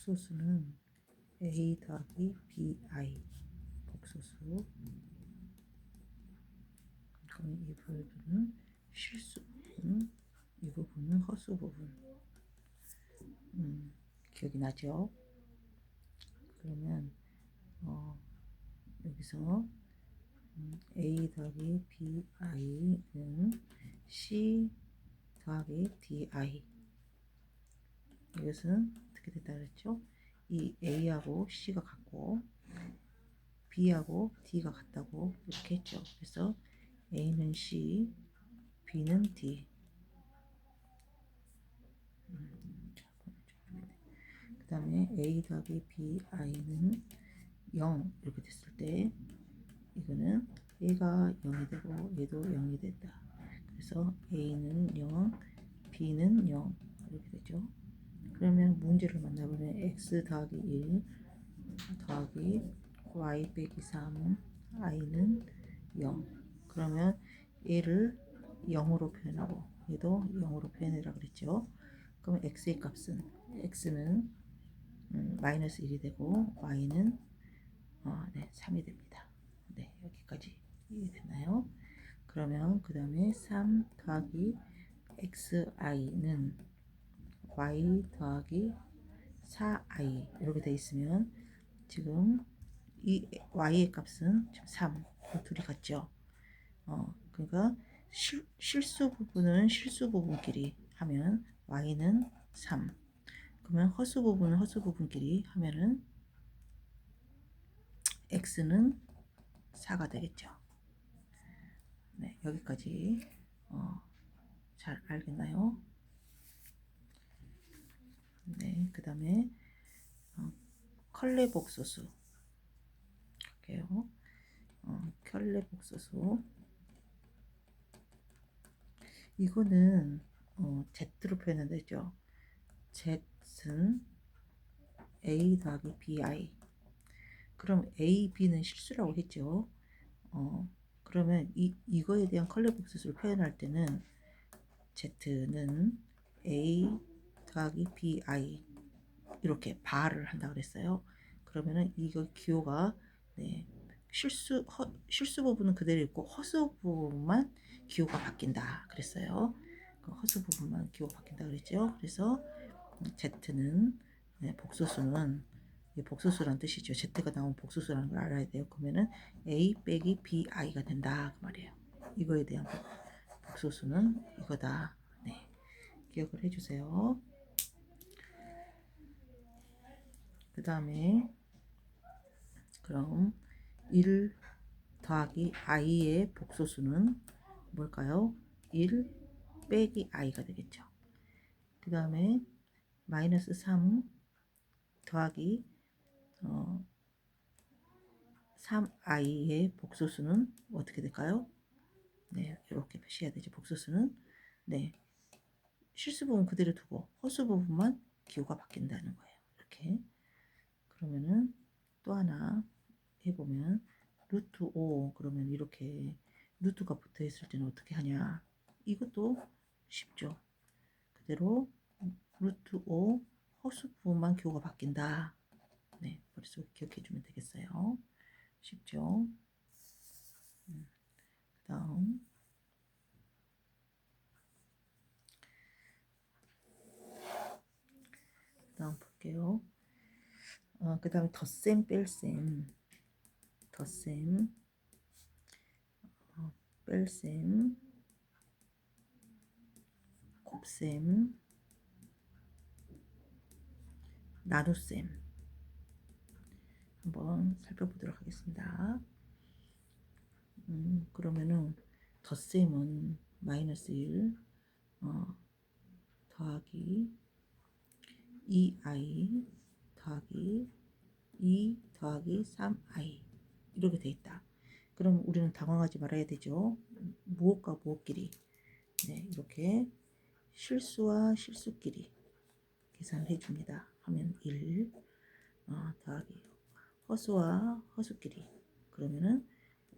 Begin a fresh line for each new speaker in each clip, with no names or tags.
복소수는 a 더하기 bi 복소수. 그럼 이 부분은 실수 부분, 이 부분은 허수 부분. 기억이 나죠? 그러면 여기서 a 더하기 bi는 c 더하기 di. 이것은 어떻게 됐다 그랬죠? 이 a하고 c가 같고 b하고 d가 같다고 이렇게 했죠. 그래서 a는 c, b는 d. 그 다음에 a 더하기 bi는 0 이렇게 됐을 때 이거는 a가 0이 되고 얘도 0이 된다. 그래서 a는 0, b는 0 이렇게 되죠. 그러면 문제를 만나보면 x 더하기 1 더하기 y 빼기 3 i는 0. 그러면 얘를 0으로 표현하고 얘도 0으로 표현해라 그랬죠. 그럼 x의 값은 x는 마이너스 1이 되고 y는 3이 됩니다. 네, 여기까지 이해됐나요? 그러면 그 다음에 3 더하기 xi는 y 더하기 4i 이렇게 돼 있으면 지금 이 y의 값은 지금 3, 둘이 같죠. 그러니까 실수 부분은 실수 부분끼리 하면 y는 3. 그러면 허수 부분은 허수 부분끼리 하면은 x는 4가 되겠죠. 네, 여기까지 잘 알겠나요? 네, 그 다음에 컬레 복소수 할게요. 컬레 복소수 이거는 Z로 표현되죠. Z는 A 더하기 BI. 그럼 A, B는 실수라고 했죠. 그러면 이거에 대한 컬러 복수를 표현할 때는 Z는 A 더하기 BI 이렇게 발을 한다 그랬어요. 그러면은 이거 기호가 실수 부분은 그대로 있고 허수 부분만 기호가 바뀐다 그랬어요. 그 허수 부분만 기호가 바뀐다 그랬죠. 그래서 Z는 복소수는 복소수란 뜻이죠. Z가 나온 복소수라는 걸 알아야 돼요. 그러면은 A 빼기 BI가 된다 그 말이에요. 이거에 대한 복소수는 이거다. 네, 기억을 해주세요. 그 다음에 그럼 1 더하기 i의 복소수는 뭘까요? 1 빼기 i가 되겠죠. 그 다음에 마이너스 3 더하기 3i의 복소수는 어떻게 될까요? 네, 이렇게 표시해야 되죠. 복소수는 실수 부분 그대로 두고 허수 부분만 기호가 바뀐다는 거예요. 이렇게. 그러면은 또 하나 해보면 루트 5 그러면 이렇게 루트가 붙어 있을 때는 어떻게 하냐? 이것도 쉽죠. 그대로 루트 5 허수 부분만 기호가 바뀐다. 네, 머릿속에 기억해 주면 되겠어요. 쉽죠? 그다음 볼게요. 그 다음에 덧셈 뺄셈 덧셈 뺄셈 곱셈 나눗셈 한번 살펴보도록 하겠습니다. 그러면은 덧셈은 마이너스 1 더하기 2i 더하기 2 더하기 3i 이렇게 돼 있다. 그럼 우리는 당황하지 말아야 되죠. 무엇과 무엇끼리 이렇게 실수와 실수끼리 계산을 해줍니다. 하면 1 더하기 허수와 허수끼리 그러면은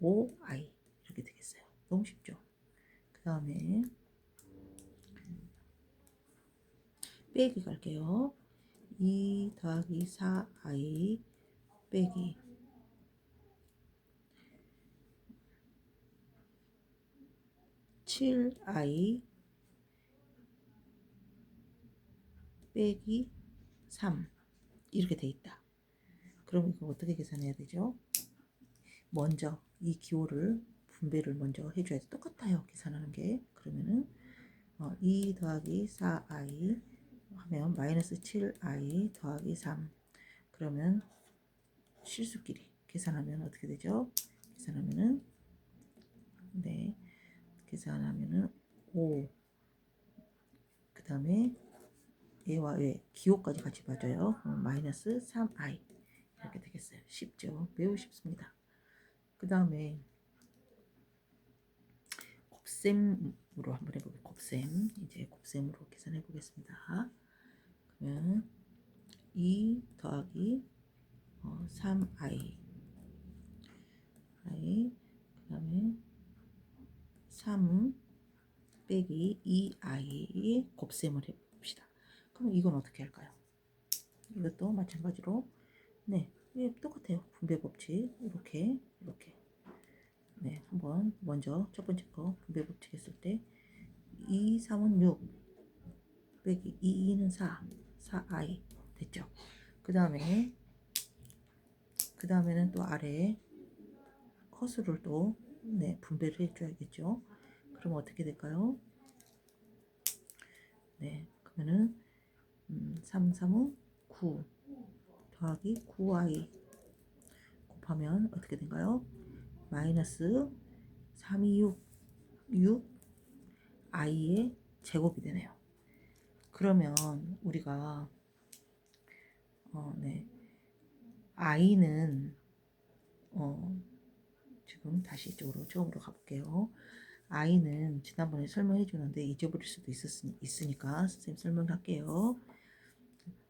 5i 이렇게 되겠어요. 너무 쉽죠. 그 다음에 빼기 갈게요. 2 더하기 4i 빼기 7i 빼기 3 이렇게 돼 있다. 그럼 이거 어떻게 계산해야 되죠? 먼저 이 기호를 분배를 먼저 해줘야 돼. 똑같아요. 계산하는 게. 그러면은 2 더하기 4i 하면 마이너스 7i 더하기 3. 그러면 실수끼리 계산하면 어떻게 되죠? 계산하면은 네, 계산하면은 5. 그 다음에 얘와 얘 기호까지 같이 봐줘요. 마이너스 3i 이렇게 되겠어요. 쉽죠? 매우 쉽습니다. 그 다음에 곱셈으로 한번 해볼게요. 곱셈. 이제 곱셈으로 계산해 보겠습니다. 그러면 2 더하기 3i 그 다음에 3 빼기 2i의 곱셈을 해봅시다. 그럼 이건 어떻게 할까요? 이것도 마찬가지로 네, 똑같아요. 분배 법칙 이렇게 네, 한번 먼저 첫 번째 거 분배 법칙 했을 때 2, 3은 6 빼기 2, 2는 4i 됐죠? 그 다음에는 또 아래에 허수를 또 네, 분배를 해줘야겠죠? 그럼 어떻게 될까요? 네, 그러면은 3, 3은 9 더하기 9i 곱하면 어떻게 된가요? 마이너스 3, 2, 6 i의 제곱이 되네요. 그러면 우리가 네, i는 지금 다시 이쪽으로 처음으로 가볼게요. i는 지난번에 설명해 주는데 잊어버릴 수도 있으니까 선생님 설명할게요.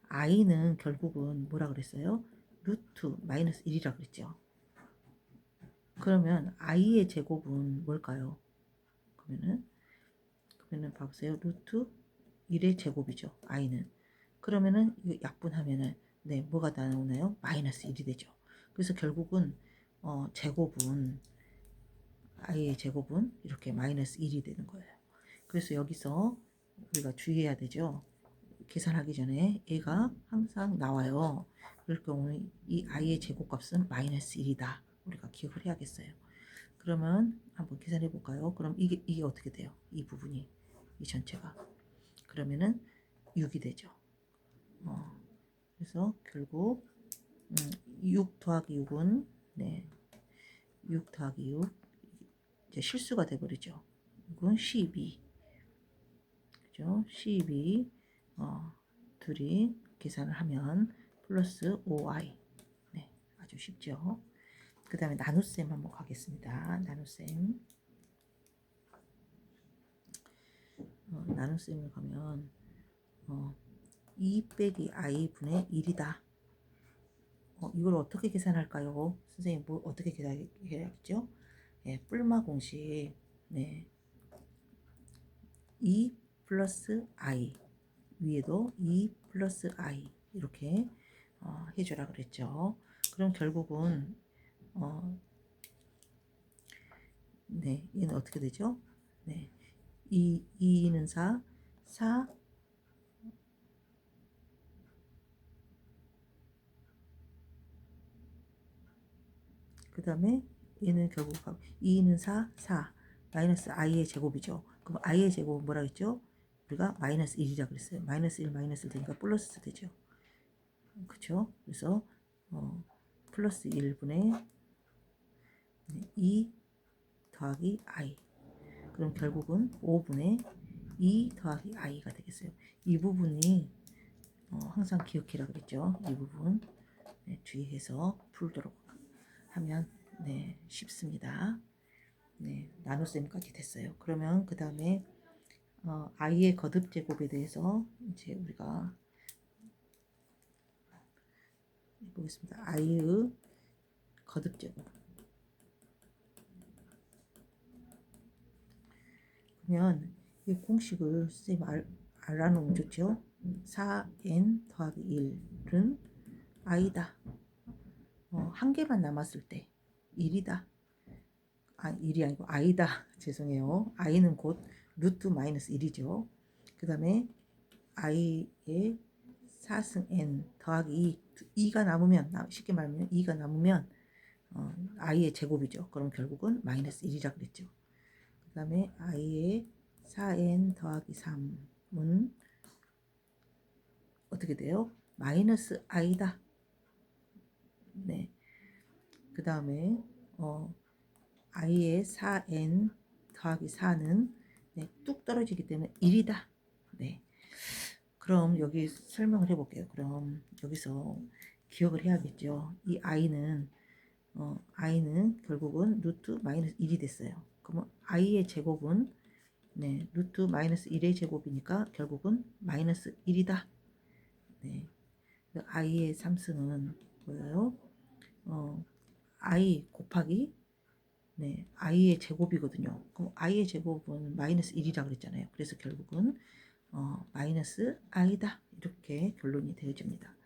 i는 결국은 뭐라 그랬어요? 루트 마이너스 1이라 그랬죠. 그러면 i의 제곱은 뭘까요? 그러면은 봐보세요. 루트 1의 제곱이죠. i는. 그러면은 이거 약분하면은 네, 뭐가 나오나요? 마이너스 1이 되죠. 그래서 결국은 제곱은 i의 제곱은 이렇게 마이너스 1이 되는 거예요. 그래서 여기서 우리가 주의해야 되죠. 계산하기 전에 얘가 항상 나와요. 그럴 경우는 이 i의 제곱값은 마이너스 1이다. 우리가 기억을 해야겠어요. 그러면 한번 계산해 볼까요? 그럼 이게 어떻게 돼요? 이 부분이 이 전체가 그러면은 6이 되죠. 그래서 결국 6 더하기 6은 네, 6 더하기 6 이제 실수가 돼 버리죠. 이건 12 그죠? 12 둘이 계산을 하면 플러스 5i 네, 아주 쉽죠. 그 다음에 나눗셈 한번 가겠습니다. 나눗셈 나눗셈을 가면 2 빼기 i 분의 1이다. 이걸 어떻게 계산할까요? 선생님 뭐 어떻게 계산해야겠죠? 예, 뿔마 공식 네, 2 플러스 i 위에도 2 플러스 i 이렇게 해주라 그랬죠. 그럼 결국은 네, 얘는 어떻게 되죠? 네, 2는 4 그 다음에 얘는 결국 2는 4 마이너스 i의 제곱이죠. 그럼 i의 제곱은 뭐라 했죠? 우리가 마이너스 1이라 그랬어요. 마이너스 1 마이너스 1 되니까 플러스 되죠. 그쵸? 그래서 플러스 1분의 2 더하기 i 그럼 결국은 5분의 2 더하기 i가 되겠어요. 이 부분이 항상 기억해라 그랬죠. 이 부분 네, 주의해서 풀도록 하면 네, 쉽습니다. 네, 나눗셈까지 됐어요. 그러면 그 다음에 i의 거듭 제곱에 대해서 이제 우리가 보겠습니다. i의 거듭 제곱. 그러면 이 공식을 선생님 알아놓으면 좋죠. 4n 더하기 1은 i다. 한 개만 남았을 때 1이다. 1이 아니고 i다. 죄송해요. i는 곧 루트 마이너스 1이죠. 그 다음에 i의 4승 n 더하기 2가 남으면, 쉽게 말하면 2가 남으면 i의 제곱이죠. 그럼 결국은 마이너스 1이라 그랬죠. 그 다음에 i의 4n 더하기 3은 어떻게 돼요? 마이너스 i다. 네. 그 다음에 i의 4n 더하기 4는 네, 뚝 떨어지기 때문에 1이다. 네. 그럼 여기 설명을 해볼게요. 그럼 여기서 기억을 해야겠죠. 이 i는 결국은 루트 마이너스 1이 됐어요. 그러면 i의 제곱은 네, 루트 마이너스 1의 제곱이니까 결국은 마이너스 1이다. 네. i의 3승은 뭐예요? i 곱하기 네, i의 제곱이거든요. 그럼 i의 제곱은 마이너스 1이라 그랬잖아요. 그래서 결국은 마이너스 i다. 이렇게 결론이 되어집니다.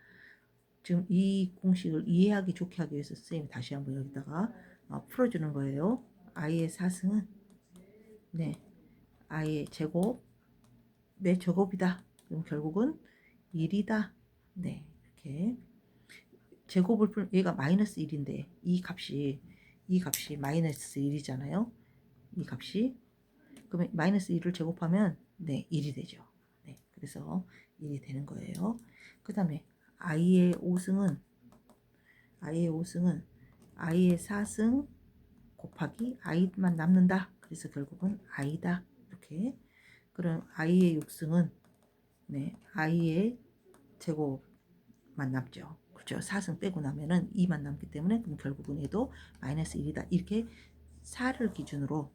지금 이 공식을 이해하기 좋게 하기 위해서 선생님이 다시 한번 여기다가 풀어주는 거예요. i의 4승은 네, i의 제곱 내 제곱이다. 그럼 결국은 1이다. 네, 이렇게 제곱을 풀 얘가 마이너스 1인데 이 값이 마이너스 1이잖아요. 이 값이 그러면 마이너스 1을 제곱하면 네 1이 되죠. 네, 그래서 1이 되는 거예요. 그 다음에 i의 5승은 i의 4승 곱하기 i만 남는다. 그래서 결국은 i다. 이렇게. 그럼 i의 6승은 네 i의 제곱만 남죠. 그렇죠. 4승 빼고 나면은 2만 남기 때문에 그럼 결국은 얘도 마이너스 1이다. 이렇게 4를 기준으로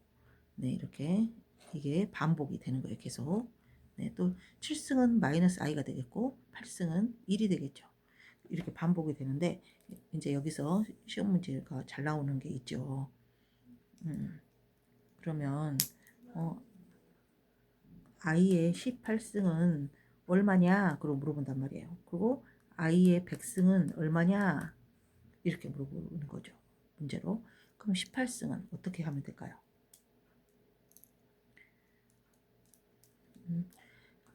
네 이렇게 이게 반복이 되는 거예요. 계속. 네, 또 7승은 마이너스 i가 되겠고 8승은 1이 되겠죠. 이렇게 반복이 되는데 이제 여기서 시험 문제가 잘 나오는 게 있죠. 그러면 i의 18승은 얼마냐? 그러고 물어본단 말이에요. 그리고 i의 100승은 얼마냐? 이렇게 물어보는 거죠. 문제로. 그럼 18승은 어떻게 하면 될까요?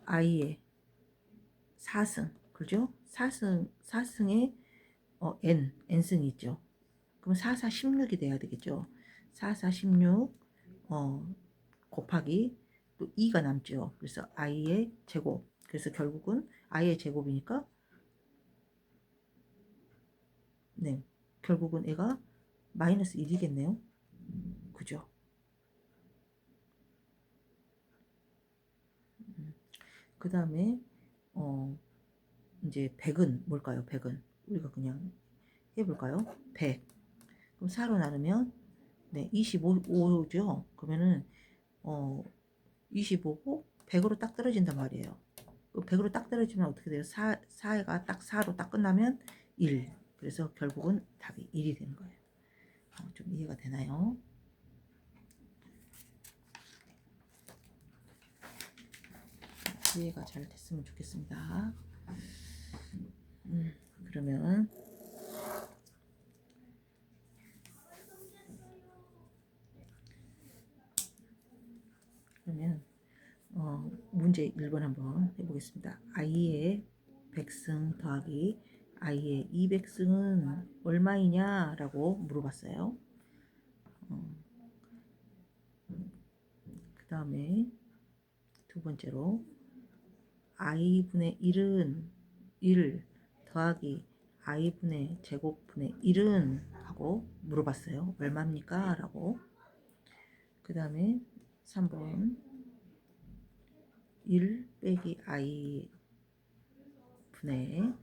i의 4승, 그죠? 4승에 n승이 있죠. 그럼 4, 4, 16이 돼야 되겠죠. 4, 4, 16 곱하기 또 2가 남죠. 그래서 i의 제곱. 그래서 결국은 i의 제곱이니까 네, 결국은 얘가 마이너스 1이겠네요. 그죠? 그 다음에 이제 100은 뭘까요? 100은 우리가 그냥 해볼까요? 100. 그럼 4로 나누면 네, 25죠. 그러면은 25고 100으로 딱 떨어진단 말이에요. 100으로 딱 떨어지면 어떻게 돼요? 4가 딱 4로 딱 끝나면 1. 그래서 결국은 답이 1이 되는 거예요. 좀 이해가 되나요? 이해가 잘 됐으면 좋겠습니다. 그러면 문제 1번 한번 해보겠습니다. i의 100승 더하기 i의 200승은 얼마이냐 라고 물어봤어요. 그 다음에 두 번째로 i분의 1은 1 더하기 i분의 제곱분의 1은 하고 물어봤어요. 얼마입니까? 라고. 그 다음에 3번 1 빼기 i 분의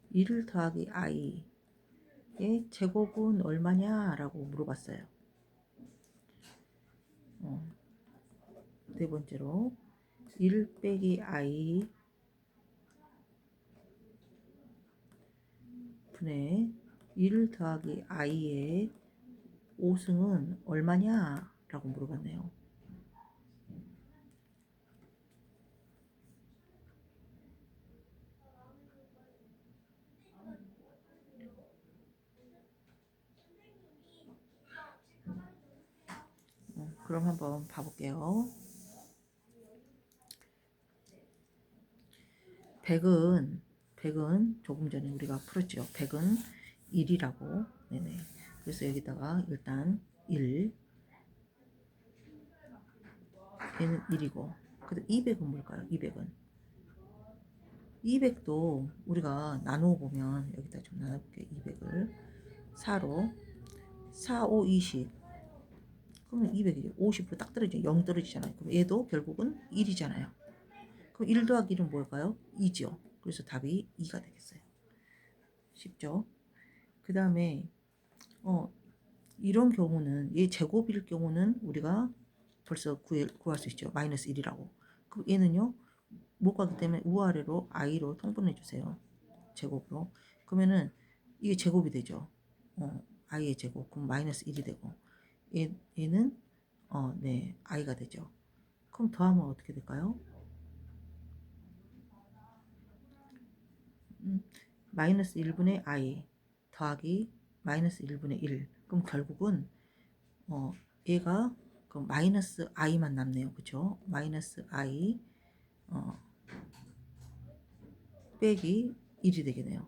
1 더하기 i의 제곱은 얼마냐? 라고 물어봤어요. 네 번째로 1 빼기 i 분의 1 더하기 i의 5승은 얼마냐? 라고 물어봤네요. 그럼 한번 봐볼게요. 100은 조금 전에 우리가 풀었죠. 100은 1이라고. 네네. 그래서 여기다가 일단 1, 얘는 1이고, 근데 200은 뭘까요? 200도 우리가 나누어 보면, 여기다 좀 나눠볼게요. 200을 4로 4, 5, 20. 그러면 200이죠. 50으로 딱 떨어지죠. 0 떨어지잖아요. 그럼 얘도 결국은 1이잖아요. 그럼 1 더하기 1은 뭘까요? 2죠. 그래서 답이 2가 되겠어요. 쉽죠? 그 다음에 이런 경우는, 얘 제곱일 경우는 우리가 벌써 구할 수 있죠. 마이너스 1이라고. 그럼 얘는요, 못 가기 때문에 우아래로 i로 통분해 주세요. 제곱으로. 그러면은 이게 제곱이 되죠. i의 제곱. 그럼 마이너스 1이 되고, 얘는 네, i가 되죠. 그럼 더하면 어떻게 될까요? 마이너스 1분의 i 더하기 마이너스 1분의 1. 그럼 결국은 얘가 그럼 마이너스 i만 남네요. 그쵸? 마이너스 i 빼기 1이 되겠네요.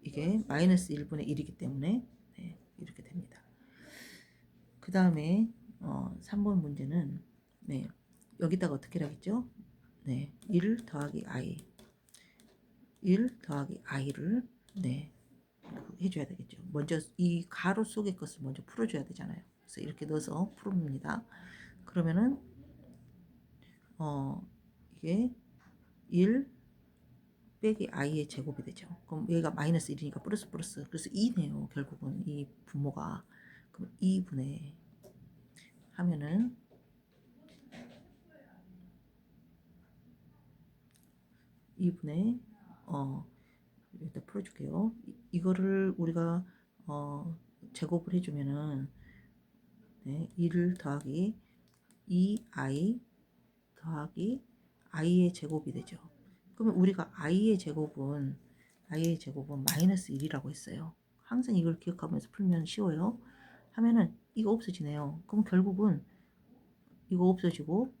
이게 마이너스 1분의 1이기 때문에 네, 이렇게 됩니다. 그 다음에 3번 문제는 네, 여기다가 어떻게 하겠죠? 네, 1 더하기 i 1 더하기 i를 네, 해줘야 되겠죠. 먼저 이 가로 속의 것을 먼저 풀어줘야 되잖아요. 그래서 이렇게 넣어서 풀어봅니다. 그러면은 이게 1 빼기 i의 제곱이 되죠. 그럼 얘가 마이너스 1이니까 플러스 플러스. 그래서 2네요. 결국은 이 분모가. 그럼 2분의 하면은 2분의 일단 풀어줄게요. 이거를 우리가 제곱을 해주면은 네, 1 더하기 2i 더하기 i의 제곱이 되죠. 그러면 우리가 i의 제곱은 마이너스 1이라고 했어요. 항상 이걸 기억하면서 풀면 쉬워요. 하면은 이거 없어지네요. 그럼 결국은 이거 없어지고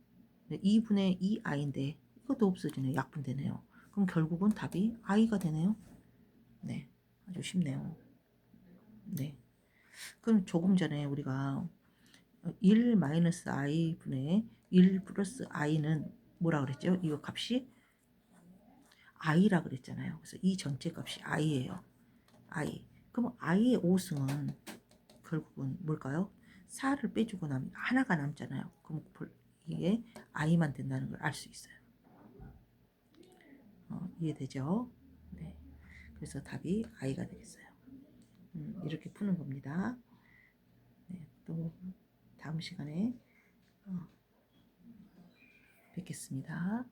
2분의 2i인데 이것도 없어지네요. 약분되네요. 그럼 결국은 답이 i가 되네요. 네, 아주 쉽네요. 네. 그럼 조금 전에 우리가 1 마이너스 i 분의 1 플러스 i는 뭐라 그랬죠? 이거 값이 i라 그랬잖아요. 그래서 이 전체 값이 i예요. i. 그럼 i의 5승은 결국은 뭘까요? 4를 빼주고 나면 하나가 남잖아요. 그럼 이게 i만 된다는 걸 알 수 있어요. 이해되죠? 네. 그래서 답이 i가 되겠어요. 이렇게 푸는 겁니다. 네, 또 다음 시간에 뵙겠습니다.